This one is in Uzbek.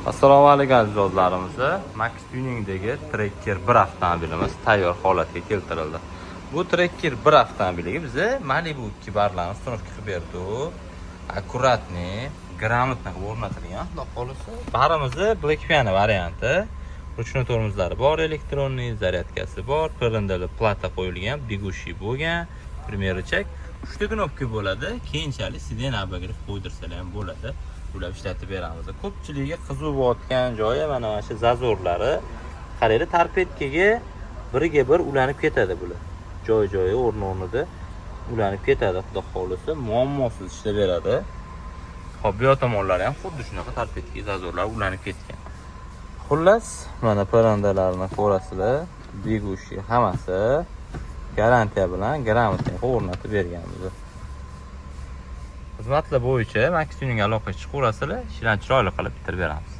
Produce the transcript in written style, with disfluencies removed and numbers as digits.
Assalomu alaykum aziz do'stlarimiz. Max Tuningdagi Tracker 1 avtomobilimiz tayyor holatga keltirildi. Bu Tracker 1 avtomobiliga biz Malibu 2 barlarni ustunovka qilib berdik. Akkuratniy, gрамотно qilib o'rnatilgan. Xudo xolisa. Barimiz Black Piano varianti. Ruchnoy tormozlari bor, elektronniy zaryadkasi bor, parrandali plata qo'yilgan, bigushi bo'lgan, primer richak. 3 ta knopka bo'ladi. Keyinchalik siden abagirib qo'ydirsalar ham bo'ladi. Ular ishlatib beramiz. Ko'pchiligiga qiziq bo'layotgan joyi mana shu zazorlari. Qaraylik, torpedkaga biriga bir ulanib ketadi bular. Joy-joyi o'rni-o'rnida ulanib ketadi. Xudo xolisa, muammosiz ishlayveradi. Xo'p, bu tomonlari ham xuddi shunaqa torpedkaga zazorlar ulanib ketgan. Xullas, mana parrandalarni ko'rasizlar. Bigushi hammasi garantiya bilan gрамотно o'rnatib berganmiz. Xizmatlar bo'yicha Max Tuning aloqaga chiqaverasizlar, chiroyli qilib bitirib beramiz.